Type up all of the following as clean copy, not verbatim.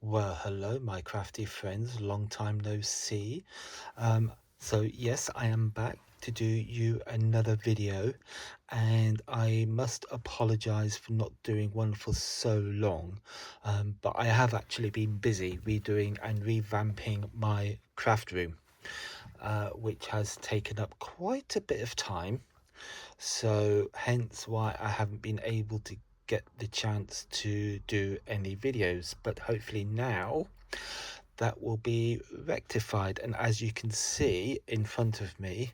Well, hello, my crafty friends. Long time no see. So yes, I am back to do you another video, and I must apologize for not doing one for so long. But I have actually been busy redoing and revamping my craft room, which has taken up quite a bit of time. So hence why I haven't been able to get the chance to do any videos, but hopefully now that will be rectified. And as you can see in front of me,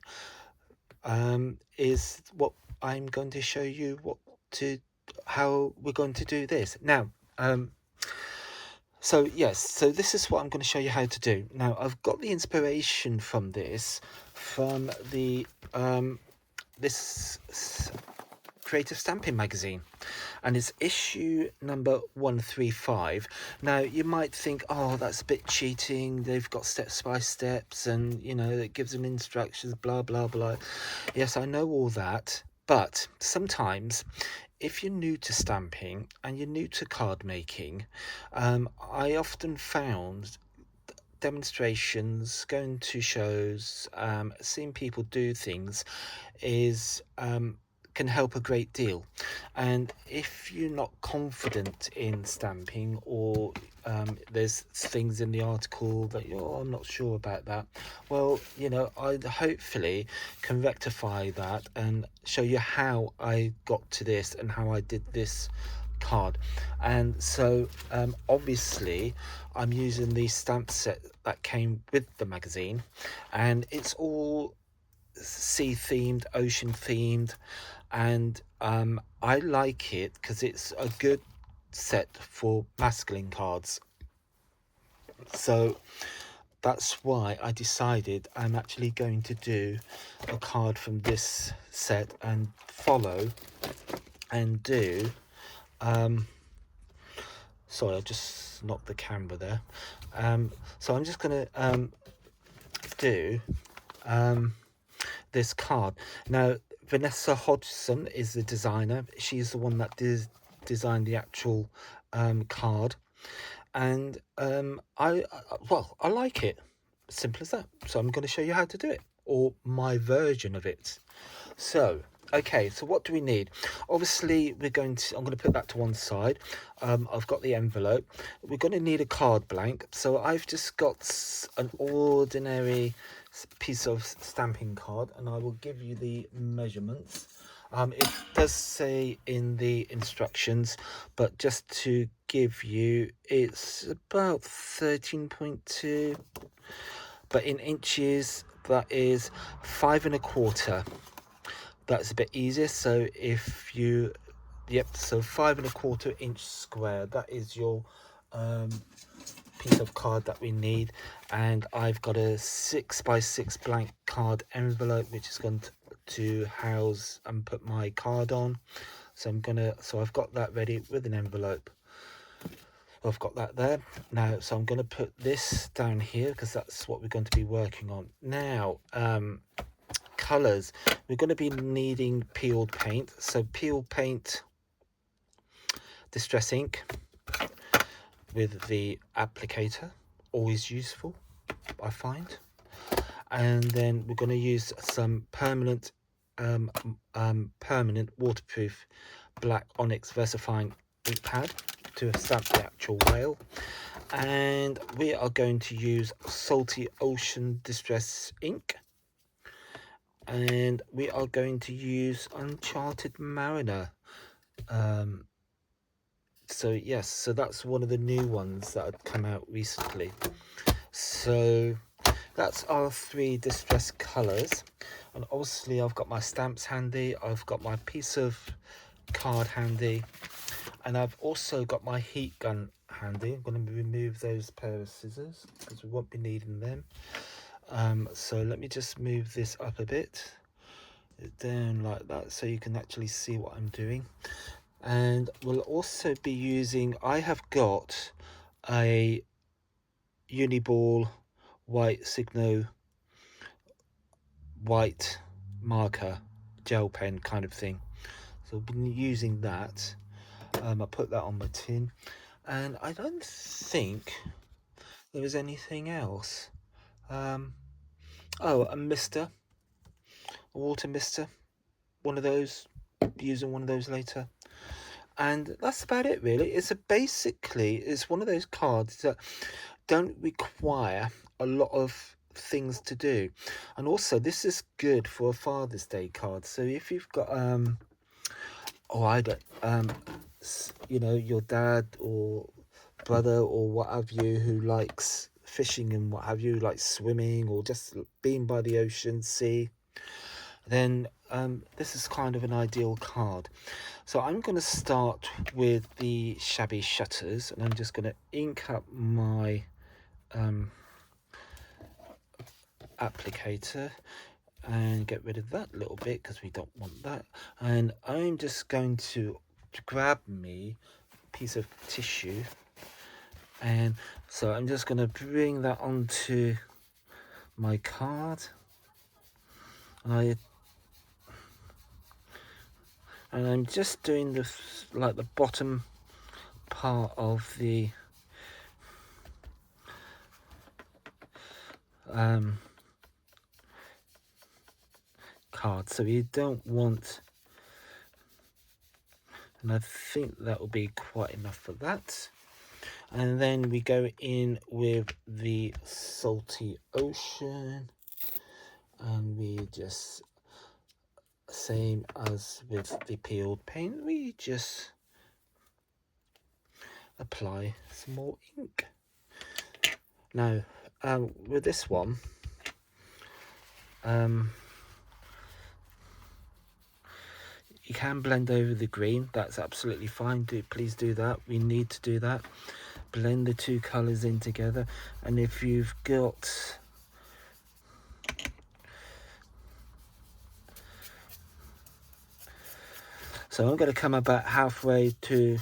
is what I'm going to show you to how we're going to do this now. So yes, so this is what I'm going to show you how to do. Now I've got the inspiration from this from the this creative stamping magazine, and it's issue number 135. Now you might think, oh, that's a bit cheating, they've got steps by steps, and you know, it gives them instructions, blah blah blah. Yes, I know all that, but sometimes if you're new to stamping and you're new to card making, I often found demonstrations, going to shows, seeing people do things is can help a great deal. And if you're not confident in stamping, or there's things in the article that I'm not sure about that, well, you know, I hopefully can rectify that and show you how I got to this and how I did this card. And so obviously I'm using the stamp set that came with the magazine, and it's all sea themed, ocean themed, and I like it because it's a good set for masculine cards. So that's why I decided I'm actually going to do a card from this set and follow and do sorry, I just knocked the camera there. So I'm just gonna do this card. Now, Vanessa Hodgson is the designer. She's the one that designed the actual card, and I like it. Simple as that. So I'm going to show you how to do it, or my version of it. So okay, so what do we need? Obviously I'm going to put that to one side. I've got the envelope. We're going to need a card blank, so I've just got an ordinary piece of stamping card, and I will give you the measurements. It does say in the instructions, but just to give you, it's about 13.2, but in inches that is 5 1/4. That's a bit easier. So if you, yep, so 5 1/4 inch square, that is your piece of card that we need. And I've got a 6x6 blank card envelope, which is going to house and put my card on. So I've got that ready with an envelope. I've got that there now, so I'm going to put this down here because that's what we're going to be working on now. Colors, we're going to be needing peeled paint, so peeled paint, distress ink with the applicator, always useful, I find. And then we're going to use some permanent waterproof black onyx versifying ink pad to stamp the actual whale. And we are going to use salty ocean distress ink, and we are going to use Uncharted Mariner. So yes, so that's one of the new ones that had come out recently. So that's our 3 distress colors, and obviously I've got my stamps handy, I've got my piece of card handy, and I've also got my heat gun handy. I'm going to remove those pair of scissors because we won't be needing them. So let me just move this up a bit, down like that, so you can actually see what I'm doing. And we'll also be using, I have got a Uniball white Signo white marker gel pen kind of thing, so I've been using that. I put that on my tin, And I don't think there was anything else. Oh, a mister, a water mister, one of those, using one of those later. And that's about it, really. It's one of those cards that don't require a lot of things to do. And also, this is good for a Father's Day card. So if you've got I don't your dad or brother or what have you who likes fishing and what have you, like swimming or just being by the ocean, sea, then this is kind of an ideal card. So I'm going to start with the shabby shutters, and I'm just going to ink up my applicator and get rid of that little bit because we don't want that. And I'm just going to grab me a piece of tissue, and so I'm just going to bring that onto my card, and I'm just doing this like the bottom part of the card, so you don't want, and I think that will be quite enough for that. And then we go in with the salty ocean, and we just, same as with the peeled paint, we just apply some more ink. Now with this one, you can blend over the green. That's absolutely fine. Please do that. We need to do that. Blend the two colors in together. And if you've got so I'm going to come about halfway to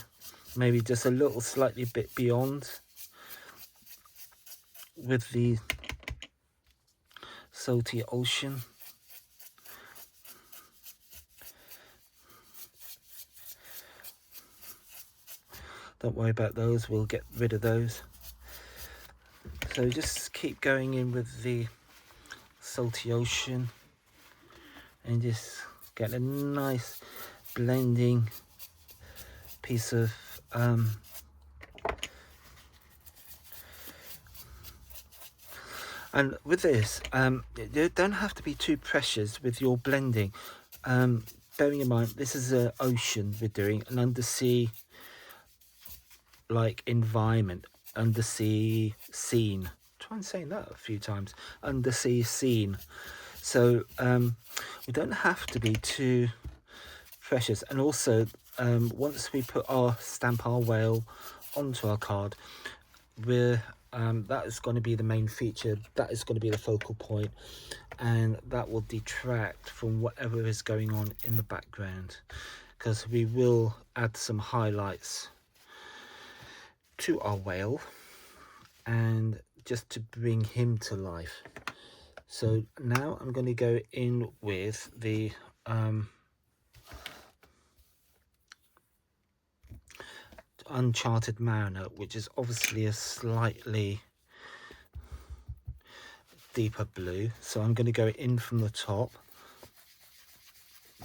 maybe just a little slightly bit beyond with the salty ocean. Don't worry about those, we'll get rid of those. So just keep going in with the salty ocean and just get a nice blending piece of and with this, you don't have to be too precious with your blending. Bearing in mind, this is an ocean we're doing, an undersea like environment, undersea scene. Try and say that a few times. Undersea scene. So we don't have to be too precious. And also, once we stamp our whale onto our card, that is going to be the main feature. That is going to be the focal point, and that will detract from whatever is going on in the background, because we will add some highlights to our whale and just to bring him to life. So now I'm going to go in with the Uncharted Mariner, which is obviously a slightly deeper blue. So I'm going to go in from the top,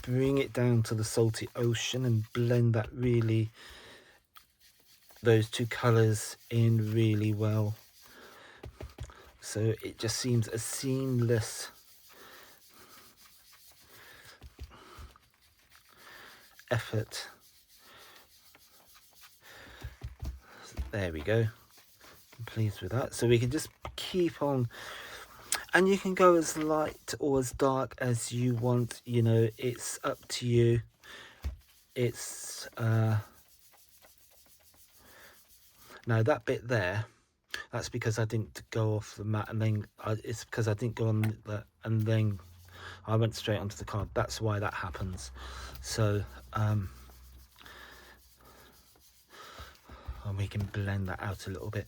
bring it down to the salty ocean and blend that those two colors in really well, so it just seems a seamless effort. There we go. I'm pleased with that. So we can just keep on, and you can go as light or as dark as you want, it's up to you. It's now that bit there, that's because I didn't go off the mat, and then it's because I didn't go on that, and then I went straight onto the card. That's why that happens. So and we can blend that out a little bit,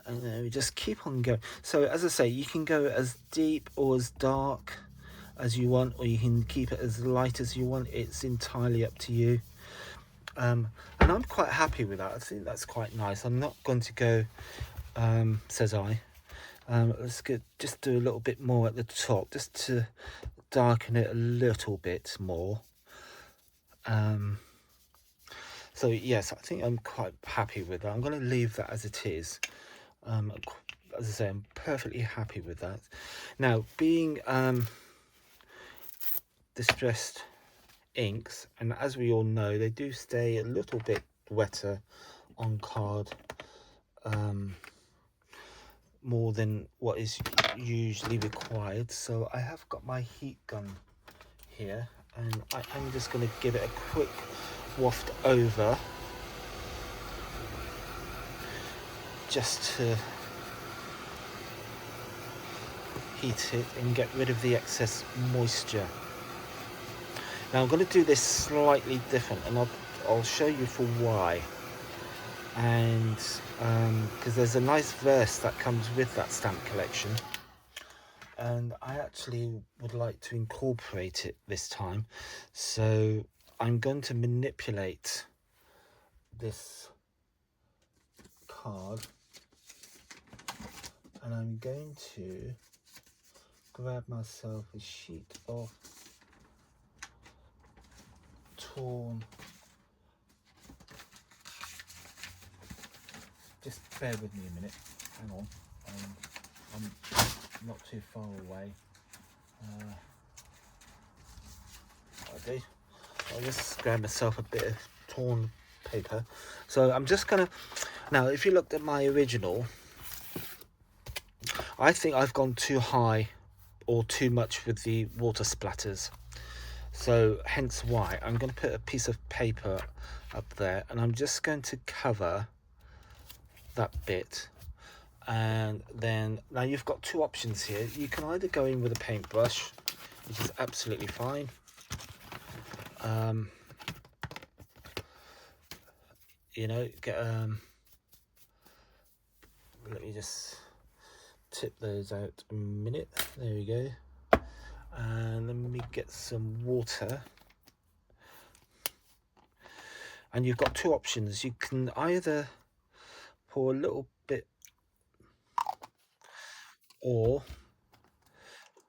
and then we just keep on going. So as I say, you can go as deep or as dark as you want, or you can keep it as light as you want. It's entirely up to you. and I'm quite happy with that. I think that's quite nice. I'm not going to go, says I. Let's just do a little bit more at the top, just to darken it a little bit more. So yes, I think I'm quite happy with that. I'm going to leave that as it is. As I say, I'm perfectly happy with that. Now, being distressed inks, and as we all know, they do stay a little bit wetter on card, more than what is usually required. So I have got my heat gun here, and I'm just going to give it a quick waft over, just to heat it and get rid of the excess moisture. Now I'm going to do this slightly different, and I'll show you for why. And because there's a nice verse that comes with that stamp collection, and I actually would like to incorporate it this time. So I'm going to manipulate this card, and I'm going to grab myself a sheet of torn, just bear with me a minute, hang on, I'm not too far away. I'll just grab myself a bit of torn paper. So I'm just gonna, now if you looked at my original, I think I've gone too high or too much with the water splatters, so hence why I'm going to put a piece of paper up there, and I'm just going to cover that bit. And then now you've got two options here. You can either go in with a paintbrush, which is absolutely fine. You know, get let me just tip those out a minute. There we go. And let me get some water. And you've got two options. You can either pour a little bit, or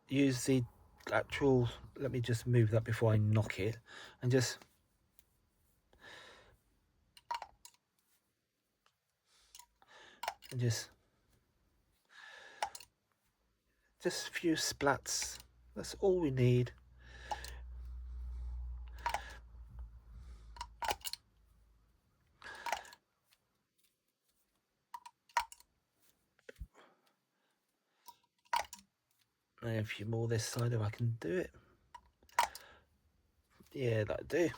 use the actual, let me just move that before I knock it, and just a few splats. That's all we need. And a few more this side if I can do it. Yeah, that'll do.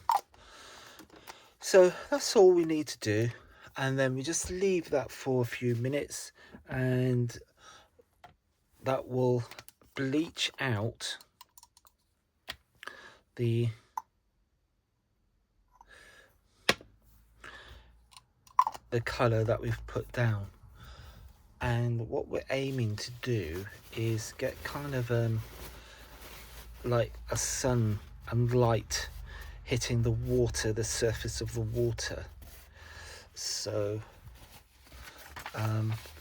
So that's all we need to do, and then we just leave that for a few minutes, and that will bleach out the colour that we've put down. And what we're aiming to do is get kind of like a sun and light hitting the water, the surface of the water. So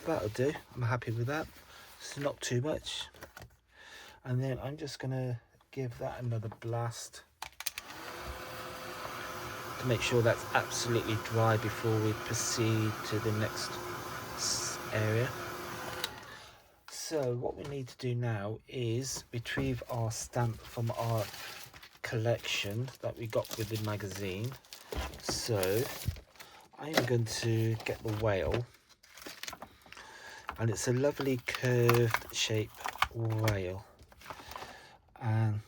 that'll do. I'm happy with that. It's not too much. And then I'm just gonna give that another blast to make sure that's absolutely dry before we proceed to the next area. So what we need to do now is retrieve our stamp from our collection that we got with the magazine. So I'm going to get the whale, and it's a lovely curved shape whale, and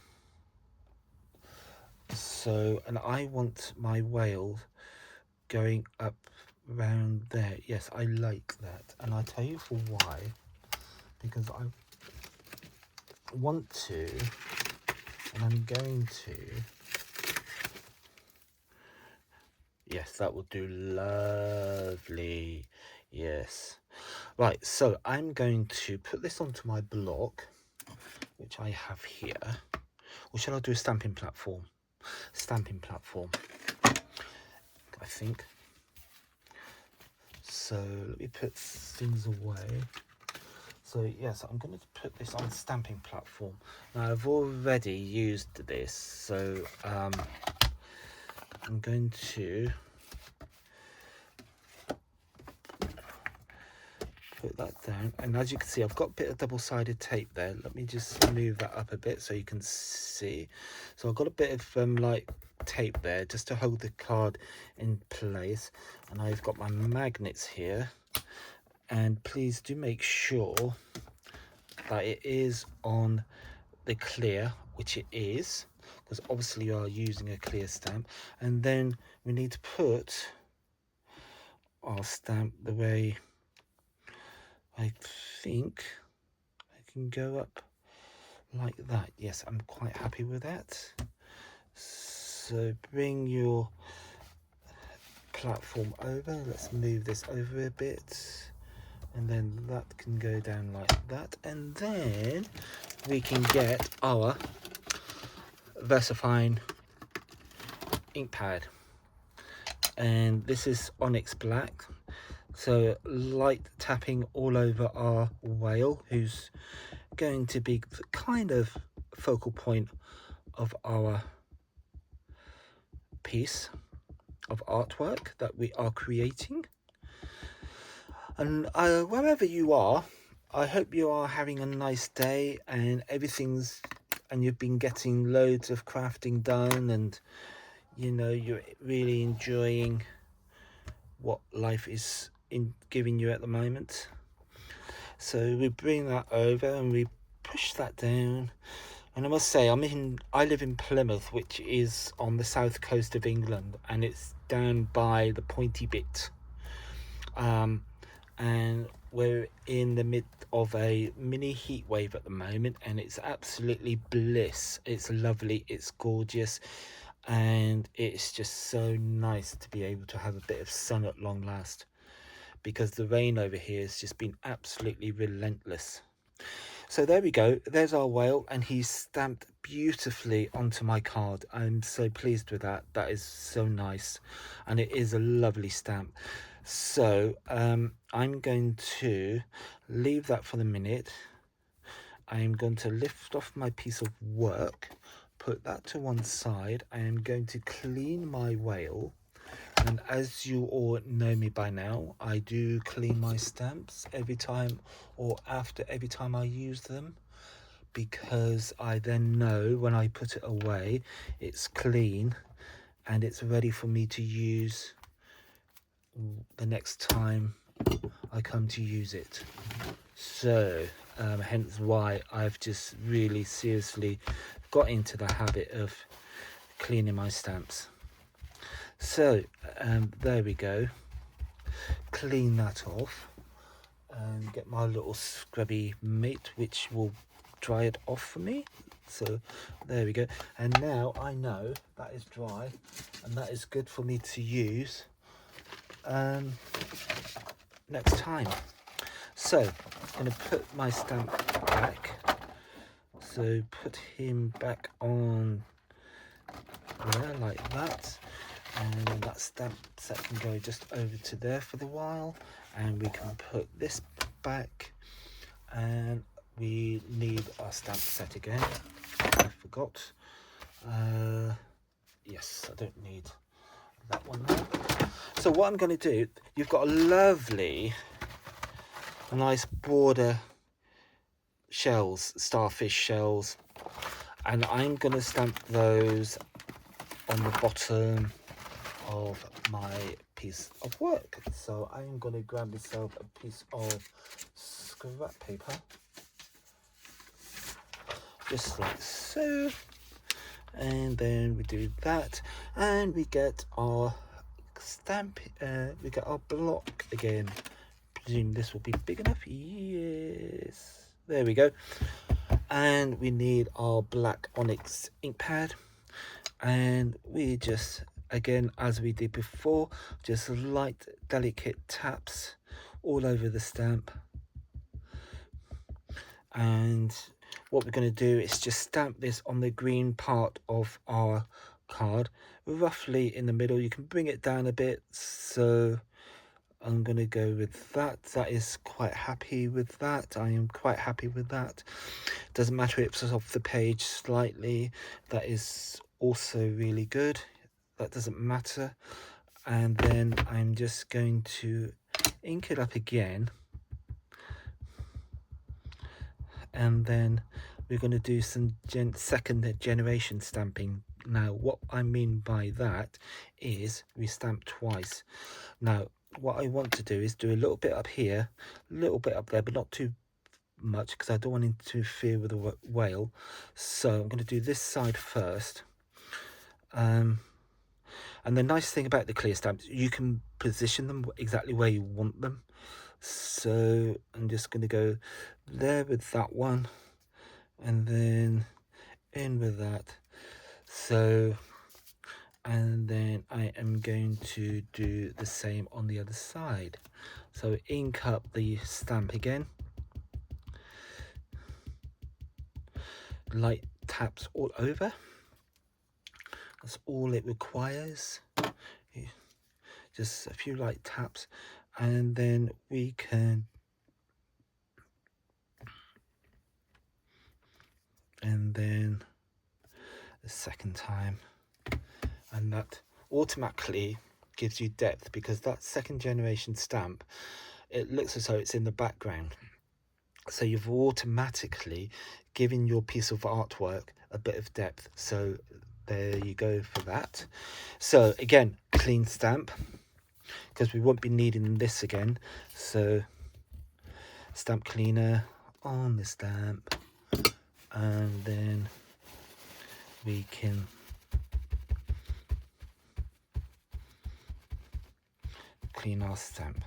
I want my whale going up round there. Yes, I like that, and I'll tell you for why. Because I want to, and I'm going to, yes, that will do lovely. Yes. Right, so I'm going to put this onto my block, which I have here. Or shall I do a stamping platform? Stamping platform. I think. So let me put things away. So yes, I'm going to put this on the stamping platform. Now I've already used this, so I'm going to put that down, and as you can see, I've got a bit of double-sided tape there. Let me just move that up a bit so you can see. So I've got a bit of like tape there just to hold the card in place, and I've got my magnets here. And please do make sure that it is on the clear, which it is, because obviously you are using a clear stamp. And then we need to put our stamp the way I think I can go up like that. Yes, I'm quite happy with that. So bring your platform over. Let's move this over a bit, and then that can go down like that, and then we can get our VersaFine ink pad, and this is Onyx Black. So light tapping all over our whale, who's going to be the kind of focal point of our piece of artwork that we are creating. And wherever you are, I hope you are having a nice day and you've been getting loads of crafting done, and you know, you're really enjoying what life is giving you at the moment. So we bring that over and we push that down. And I must say, I live in Plymouth, which is on the south coast of England, and it's down by the pointy bit. And we're in the midst of a mini heat wave at the moment, and it's absolutely bliss. It's lovely, it's gorgeous, and it's just so nice to be able to have a bit of sun at long last, because the rain over here has just been absolutely relentless. So there we go, there's our whale, and he's stamped beautifully onto my card. I'm so pleased with that. That is so nice, and it is a lovely stamp. So I'm going to leave that for the minute. I'm going to lift off my piece of work, put that to one side. I am going to clean my whale, and as you all know me by now, I do clean my stamps every time or after every time I use them, because I then know when I put it away it's clean and it's ready for me to use the next time I come to use it. So hence why I've just really seriously got into the habit of cleaning my stamps. So there we go, clean that off and get my little scrubby mate, which will dry it off for me. So there we go, and now I know that is dry and that is good for me to use next time. So I'm going to put my stamp back, so put him back on there like that, and that stamp set can go just over to there for the while, and we can put this back, and we need our stamp set again. I forgot. Yes, I don't need that one now. So what I'm going to do, you've got a lovely nice border shells, starfish shells, and I'm going to stamp those on the bottom of my piece of work. So I'm going to grab myself a piece of scrap paper, just like so, and then we do that, and we get our stamp, we get our block again. Presume this will be big enough. Yes, there we go. And we need our black onyx ink pad, and we just, again as we did before, just light delicate taps all over the stamp. And what we're going to do is just stamp this on the green part of our card roughly in the middle. You can bring it down a bit, so I'm going to go with that. That is quite happy with that. I am quite happy with that. Doesn't matter if it's off the page slightly. That is also really good. That doesn't matter. And then I'm just going to ink it up again. And then we're going to do some second generation stamping. Now, what I mean by that is we stamp twice. Now, what I want to do is do a little bit up here, a little bit up there, but not too much because I don't want to interfere with the whale. So I'm going to do this side first. And the nice thing about the clear stamps, you can position them exactly where you want them. So I'm just going to go there with that one, and then in with that. So, and then I am going to do the same on the other side. So ink up the stamp again, light taps all over. That's all it requires. Just a few light taps, and then we can, and then the second time, and that automatically gives you depth, because that second generation stamp, it looks as though it's in the background. So you've automatically given your piece of artwork a bit of depth. So there you go for that. So again, clean stamp, because we won't be needing this again. So stamp cleaner on the stamp, and then we can clean our stamp,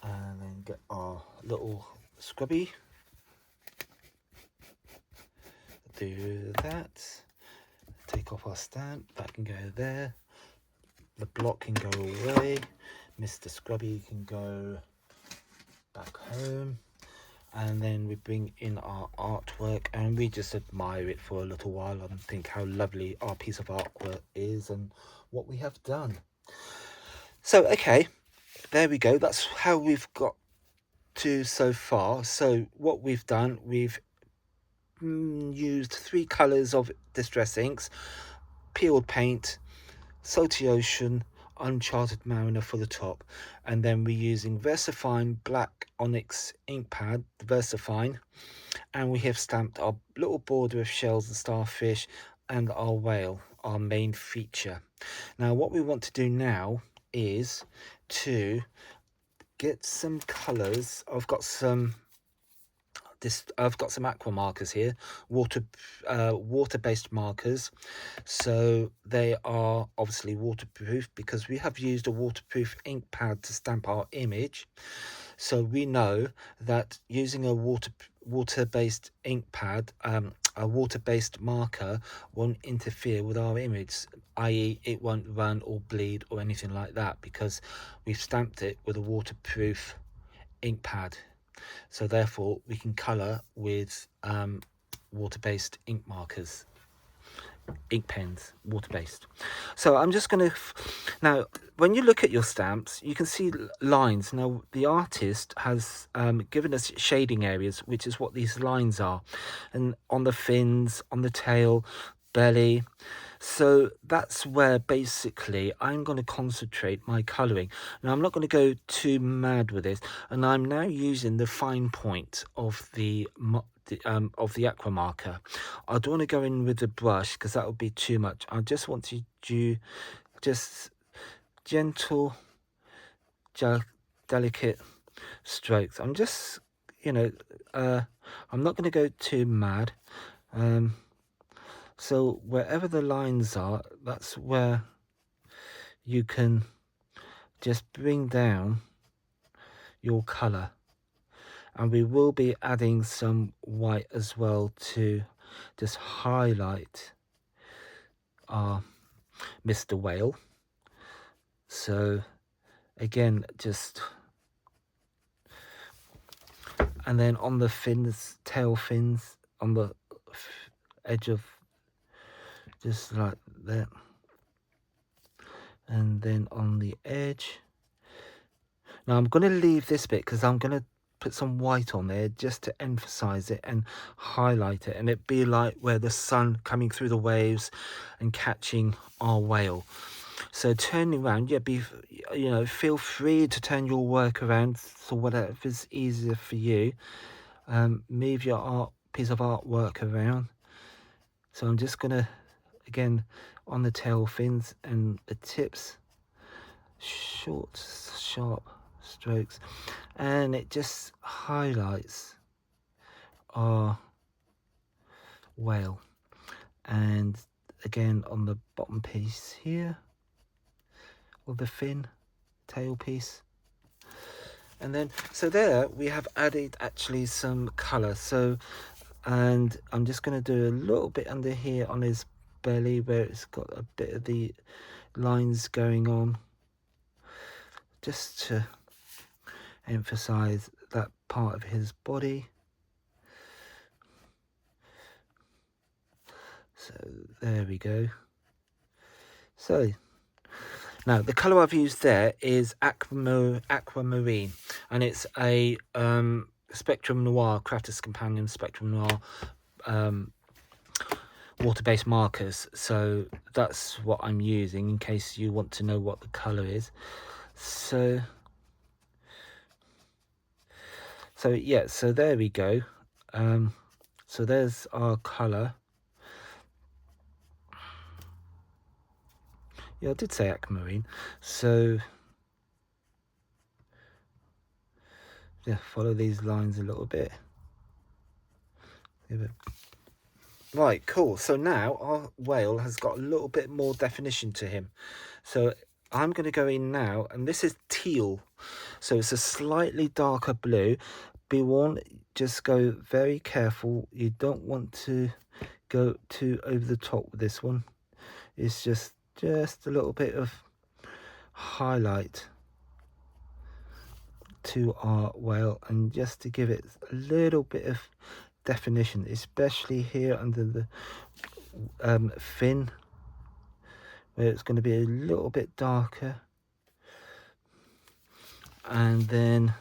and then get our little scrubby, do that, take off our stamp, that can go there, the block can go away, Mr. Scrubby can go back home, and then we bring in our artwork and we just admire it for a little while and think how lovely our piece of artwork is and what we have done. So okay, there we go. That's how we've got to so far. So what we've done, we've used 3 colors of distress inks, peeled paint, salty ocean, uncharted mariner for the top, and then we're using VersaFine black onyx ink pad, VersaFine, and we have stamped our little border of shells and starfish and our whale, our main feature. Now what we want to do now is to get some colors. I've got some aqua markers here, water-based markers. So they are obviously waterproof because we have used a waterproof ink pad to stamp our image. So we know that using a water-based ink pad, a water-based marker, won't interfere with our image, i.e. it won't run or bleed or anything like that, because we've stamped it with a waterproof ink pad. So therefore we can colour with water-based ink markers, ink pens, water-based. So I'm just going to, now when you look at your stamps, you can see lines. Now the artist has given us shading areas, which is what these lines are, and on the fins, on the tail, belly. So that's where basically I'm going to concentrate my colouring. Now I'm not going to go too mad with this, and I'm now using the fine point of the aqua marker. I don't want to go in with the brush because that would be too much. I just want to do just gentle, delicate strokes. I'm just, you know, I'm not going to go too mad. So wherever the lines are, that's where you can just bring down your colour. And we will be adding some white as well to just highlight our Mr. Whale. So again, just, and then on the fins, tail fins, on the edge of just like that. And then on the edge. Now I'm going to leave this bit because I'm going to put some white on there just to emphasize it and highlight it, and it be like where the sun coming through the waves and catching our whale. So turning around, yeah, feel free to turn your work around, so whatever is easier for you. Move your piece of artwork around. So I'm just gonna, again, on the tail fins and the tips, short, sharp strokes, and it just highlights our whale. And again, on the bottom piece here of the fin, tail piece. And then, so there we have added actually some color. So, and I'm just going to do a little bit under here on his belly where it's got a bit of the lines going on, just to emphasize that part of his body. So there we go. So now the color I've used there is aquamarine, and it's a Spectrum Noir, Crafter's Companion Spectrum Noir water-based markers. So that's what I'm using in case you want to know what the color is. So yeah, so there we go. So there's our color. Yeah, I did say aquamarine. So yeah, follow these lines a little bit. Right, cool. So now our whale has got a little bit more definition to him. So I'm going to go in now, and this is teal. So it's a slightly darker blue. Be warned, just go very careful. You don't want to go too over the top with this one. It's just a little bit of highlight to our whale, and just to give it a little bit of definition, especially here under the fin, where it's going to be a little bit darker, and then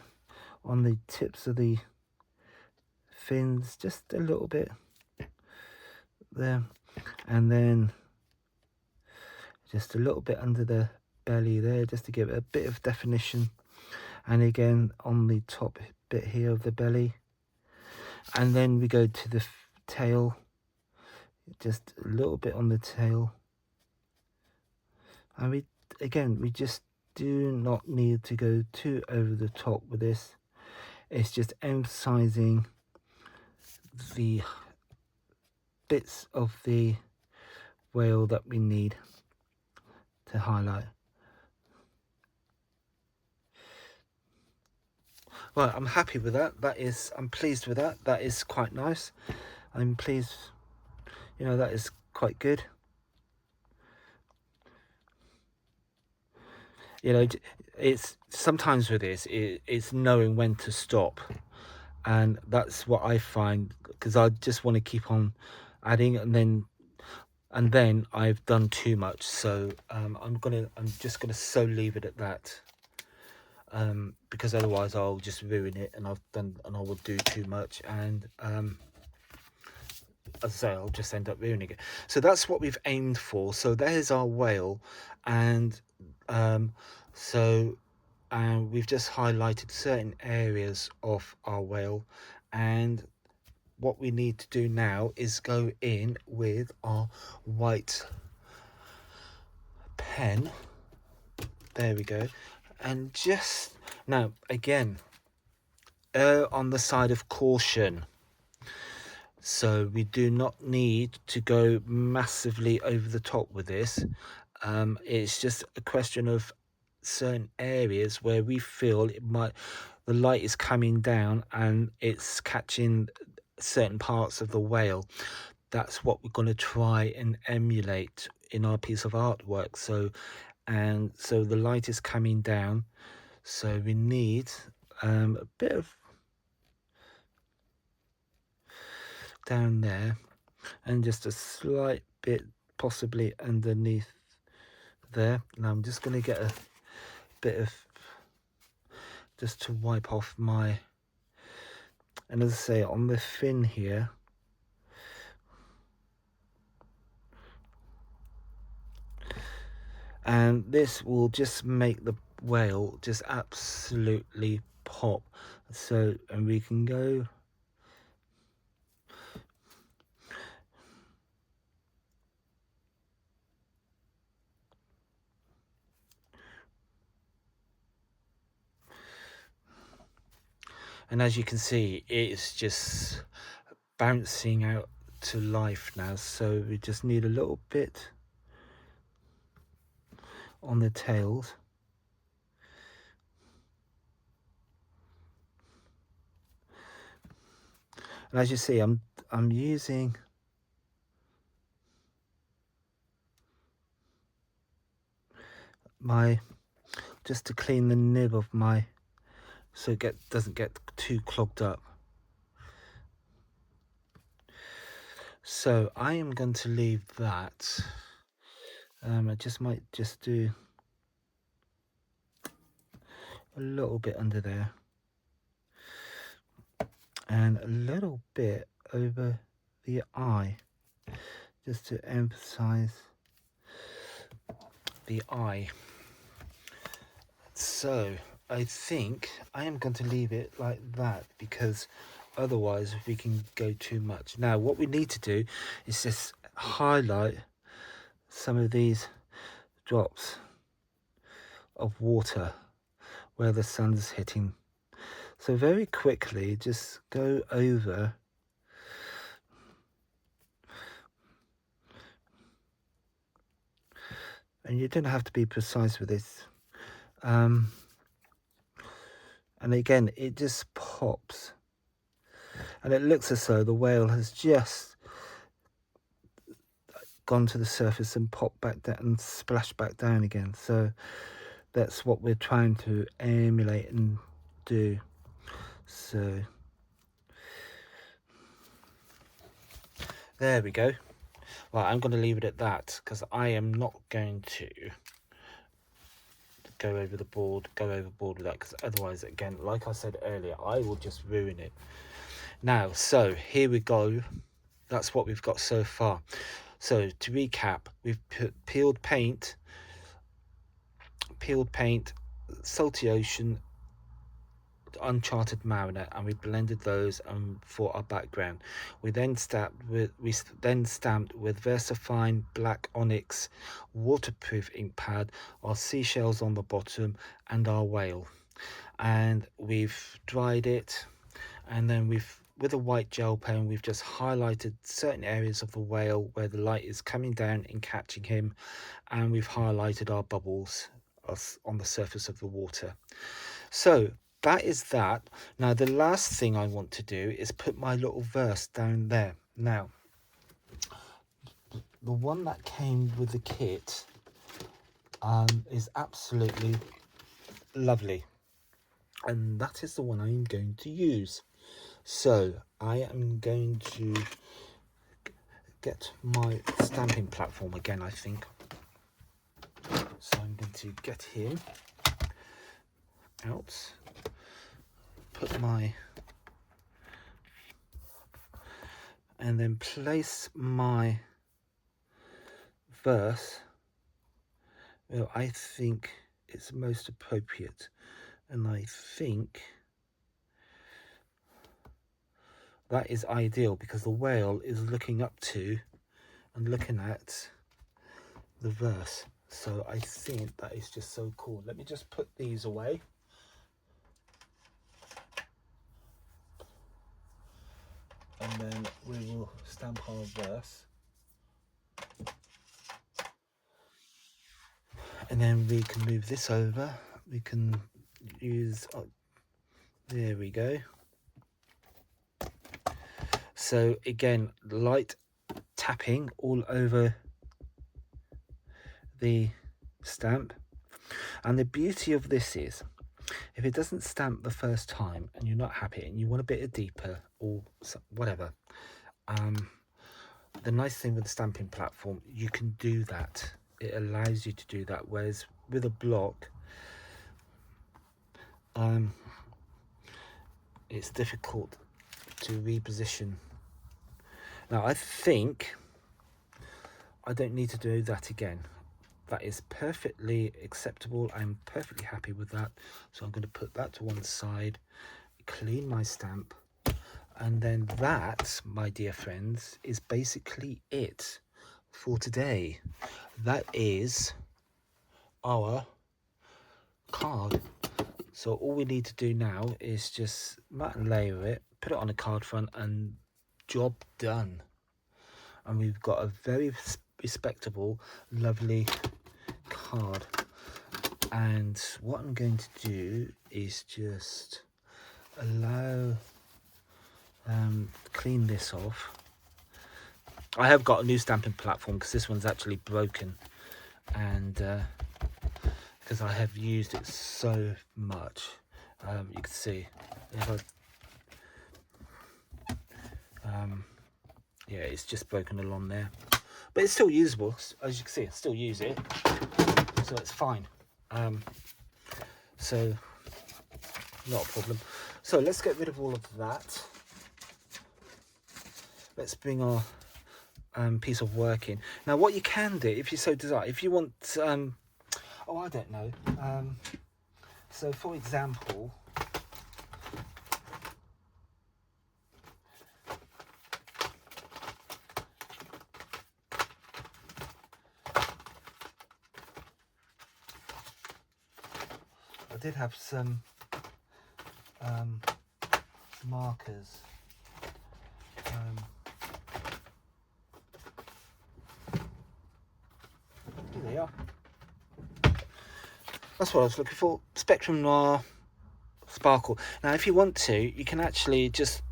on the tips of the fins just a little bit there, and then just a little bit under the belly there, just to give it a bit of definition, and again on the top bit here of the belly. And then we go to the tail, just a little bit on the tail, and we just do not need to go too over the top with this. It's just emphasizing the bits of the whale that we need to highlight. Right, I'm happy with that. I'm pleased with that. That is quite nice. I'm pleased, that is quite good. It's sometimes with this, it's knowing when to stop, and that's what I find, because I just want to keep on adding, and then I've done too much. So I'm just gonna so leave it at that, because otherwise I'll just ruin it, and I will do too much, and as I say, I'll just end up ruining it. So that's what we've aimed for. So there's our whale, and we've just highlighted certain areas of our whale, and what we need to do now is go in with our white pen. There we go. And just now, again, err on the side of caution. So we do not need to go massively over the top with this. It's just a question of certain areas where we feel the light is coming down and it's catching certain parts of the whale. That's what we're going to try and emulate in our piece of artwork. So the light is coming down, so we need a bit of down there, and just a slight bit possibly underneath there. Now I'm just going to get a bit of, just to wipe off my, and as I say, on the fin here, and this will just make the whale just absolutely pop. So, and we can go, and as you can see, it's just bouncing out to life now. So we just need a little bit on the tails. And as you see, I'm using my, just to clean the nib of my, so it doesn't get too clogged up. So I am going to leave that. I just might just do a little bit under there and a little bit over the eye, just to emphasize the eye. So I think I am going to leave it like that, because otherwise we can go too much. Now what we need to do is just highlight some of these drops of water where the sun's hitting. So very quickly just go over and you don't have to be precise with this. And again, it just pops, and it looks as though the whale has just gone to the surface and popped back down and splashed back down again. So that's what we're trying to emulate and do. So there we go. Well, I'm going to leave it at that, because I am not going to go overboard with that, because otherwise, again, like I said earlier, I will just ruin it. Now, so here we go. That's what we've got so far. So to recap, we've put peeled paint, salty ocean, uncharted mariner, and we blended those for our background. We then stamped with VersaFine black onyx waterproof ink pad, our seashells on the bottom, and our whale. And we've dried it, and then with a white gel pen, we've just highlighted certain areas of the whale where the light is coming down and catching him, and we've highlighted our bubbles on the surface of the water. So that is that. Now the last thing I want to do is put my little verse down there. Now the one that came with the kit is absolutely lovely, and that is the one I'm going to use. So I am going to get my stamping platform again, I think. So I'm going to get him out, put my, and then place my verse where I think it's most appropriate. And I think that is ideal, because the whale is looking up to and looking at the verse. So I think that is just so cool. Let me just put these away. And then we will stamp our verse. And then we can move this over. We can use, there we go. So again, light tapping all over the stamp. And the beauty of this is, if it doesn't stamp the first time and you're not happy and you want a bit of deeper or whatever, the nice thing with the stamping platform, you can do that. It allows you to do that, whereas with a block, it's difficult to reposition. Now I think I don't need to do that again. That is perfectly acceptable. I'm perfectly happy with that. So I'm going to put that to one side, clean my stamp, and then that, my dear friends, is basically it for today. That is our card. So all we need to do now is just matte and layer it, put it on a card front, and job done. And we've got a very respectable, lovely card. And what I'm going to do is just allow clean this off. I have got a new stamping platform because this one's actually broken, and because I have used it so much, you can see if yeah, it's just broken along there, but it's still usable. As you can see, I still use it, so it's fine. So not a problem. So let's get rid of all of that. Let's bring our piece of work in. Now what you can do, if you so desire, if you want oh, I don't know, so for example, I did have some markers. Here they are. That's what I was looking for. Spectrum Noir Sparkle. Now if you want to, you can actually just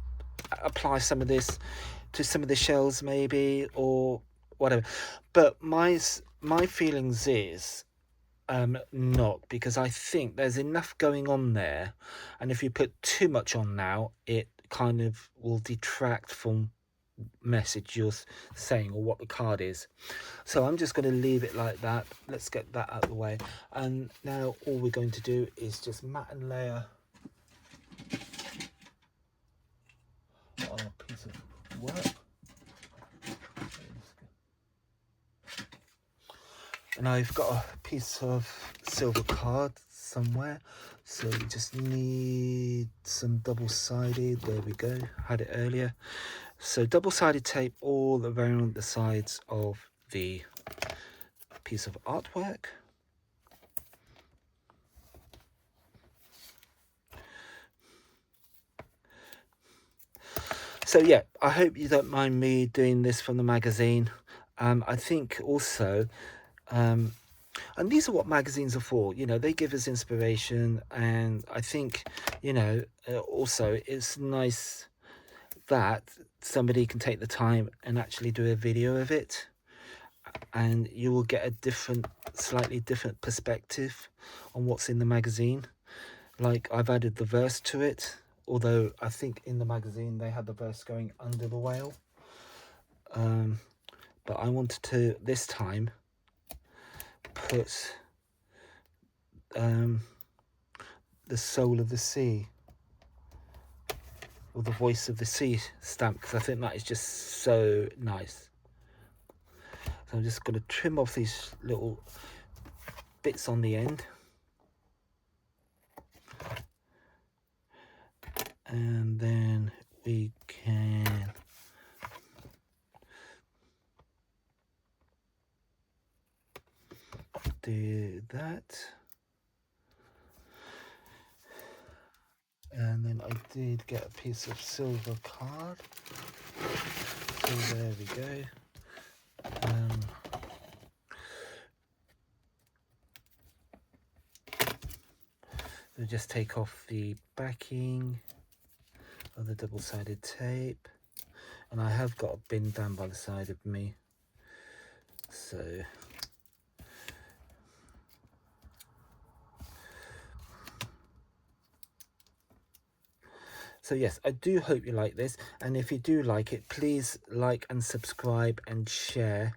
apply some of this to some of the shells maybe, or whatever, but my feelings is not, because I think there's enough going on there, and if you put too much on now, it kind of will detract from message you're saying or what the card is. So I'm just going to leave it like that. Let's get that out of the way, and now all we're going to do is just matte and layer our piece of work. And I've got a piece of silver card somewhere, so we just need some double-sided. There we go, had it earlier. So double-sided tape all around the sides of the piece of artwork. So yeah, I hope you don't mind me doing this from the magazine. I think also, and these are what magazines are for, you know, they give us inspiration, and I think, you know, also it's nice that somebody can take the time and actually do a video of it, and you will get a slightly different perspective on what's in the magazine. Like, I've added the verse to it, although I think in the magazine they had the verse going under the whale, but I wanted to this time put the soul of the sea, or the voice of the sea stamp, because I think that is just so nice. So I'm just going to trim off these little bits on the end, and then we can do that. And then I did get a piece of silver card, so there we go. So just take off the backing of the double-sided tape, and I have got a bin down by the side of me, so So yes, I do hope you like this, and if you do like it, please like and subscribe and share.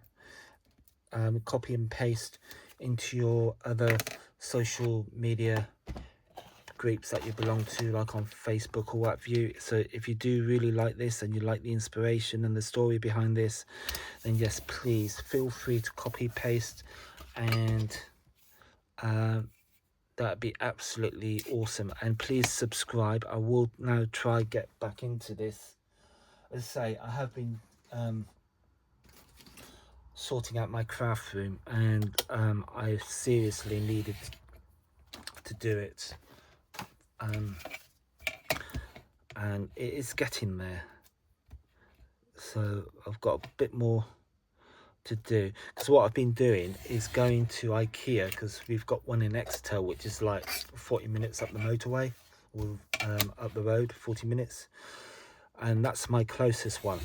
Copy and paste into your other social media groups that you belong to, like on Facebook or what have you. So if you do really like this and you like the inspiration and the story behind this, then yes, please feel free to copy paste, and that'd be absolutely awesome. And please subscribe. I will now try get back into this. As I say, I have been sorting out my craft room, and I seriously needed to do it, and it is getting there. So I've got a bit more to do, because what I've been doing is going to IKEA, because we've got one in Exeter which is like 40 minutes up the motorway, or up the road, 40 minutes, and that's my closest one.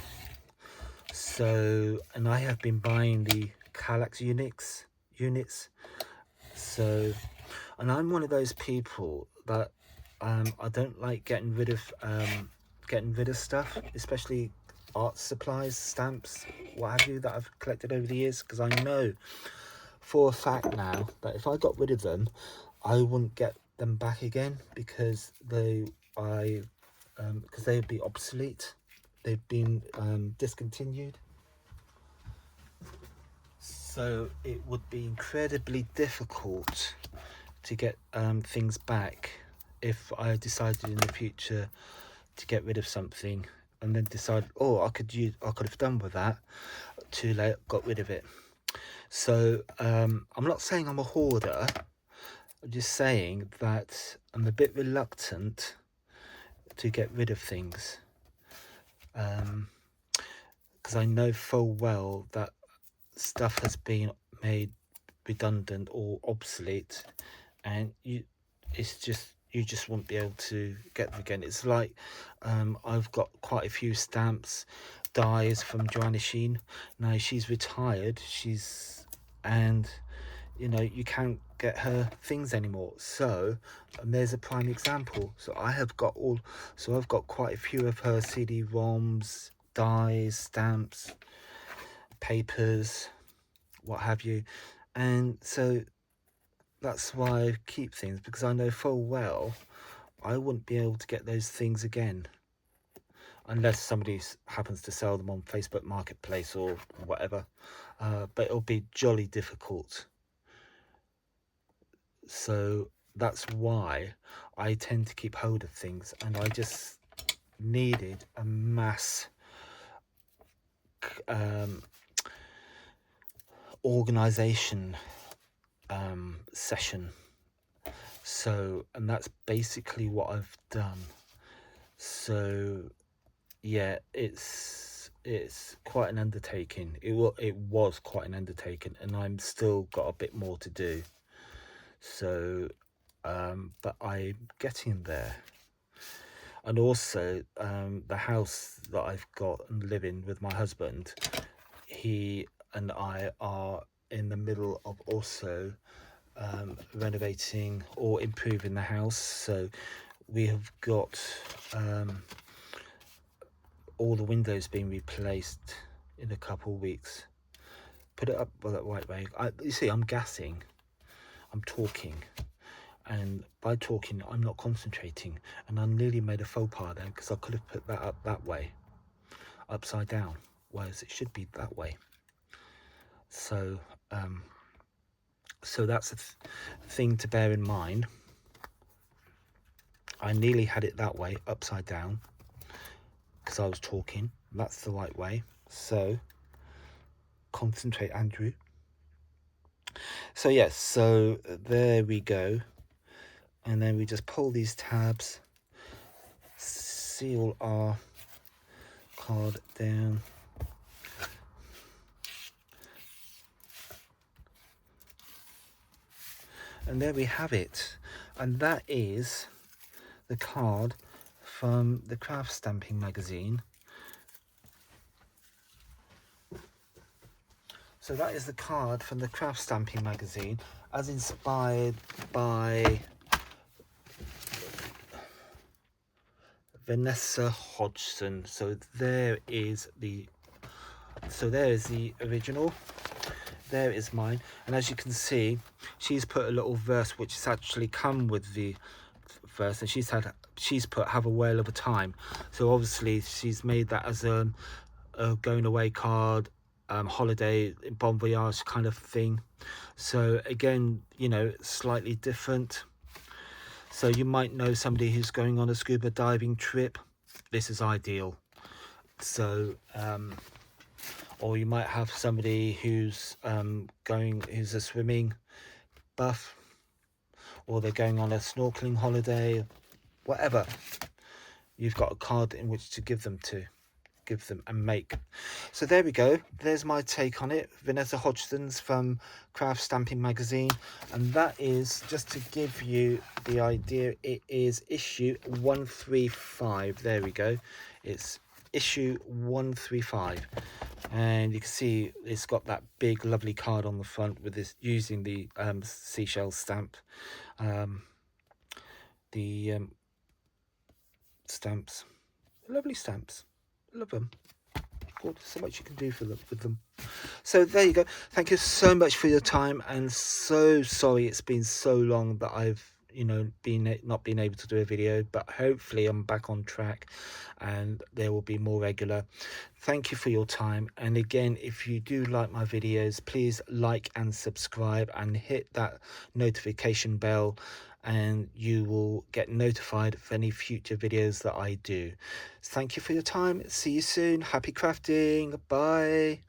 So, and I have been buying the Kallax units. So, and I'm one of those people that I don't like getting rid of stuff, especially art supplies, stamps, what have you, that I've collected over the years, because I know for a fact now that if I got rid of them, I wouldn't get them back again, because they'd be obsolete. They've been discontinued. So it would be incredibly difficult to get things back if I decided in the future to get rid of something, and then decide, oh, I could have done with that. Too late, got rid of it. So I'm not saying I'm a hoarder. I'm just saying that I'm a bit reluctant to get rid of things, because I know full well that stuff has been made redundant or obsolete, and you just won't be able to get them again. It's like I've got quite a few stamps, dies from Joanna Sheen. Now she's retired, and you know, you can't get her things anymore. So there's a prime example. So I've got quite a few of her CD-ROMs, dies, stamps, papers, what have you, and so that's why I keep things, because I know full well I wouldn't be able to get those things again unless somebody happens to sell them on Facebook Marketplace or whatever, but it'll be jolly difficult. So that's why I tend to keep hold of things, and I just needed a mass organization session. So, and that's basically what I've done. So yeah, it's quite an undertaking. It was quite an undertaking, and I'm still got a bit more to do. So but I'm getting there. And also the house that I've got and live in with my husband, he and I are in the middle of also renovating or improving the house. So we have got all the windows being replaced in a couple of weeks. Put it up the right way. You see, I'm gassing, I'm talking, and by talking I'm not concentrating, and I nearly made a faux pas there, because I could have put that up that way, upside down, whereas it should be that way. So so that's a thing to bear in mind. I nearly had it that way, upside down, because I was talking. That's the right way. So concentrate, Andrew. So yes, so there we go. And then we just pull these tabs, seal our card down, and there we have it. And that is the card from the Craft Stamping magazine. So that is the card from the Craft Stamping magazine, as inspired by Vanessa Hodgson. So there is the original. There is mine, and as you can see, she's put a little verse which has actually come with the verse, and she's put "Have a whale of a time." So obviously she's made that as a going away card, holiday, bon voyage kind of thing. So again, you know, slightly different. So you might know somebody who's going on a scuba diving trip. This is ideal. So or you might have somebody who's who's a swimming buff, or they're going on a snorkeling holiday, whatever. You've got a card in which to give them and make. So there we go. There's my take on it. Vanessa Hodgson's from Craft Stamping Magazine, and that is, just to give you the idea, it is issue 135. There we go. It's issue 135, and you can see it's got that big lovely card on the front with this, using the seashell stamp, the stamps, lovely stamps, love them. God, so much you can do with them. So there you go. Thank you so much for your time, and so sorry it's been so long that I've, you know, not been able to do a video, but hopefully I'm back on track and there will be more regular. Thank you for your time, and again, if you do like my videos, please like and subscribe and hit that notification bell, and you will get notified of any future videos that I do. Thank you for your time. See you soon. Happy crafting. Bye.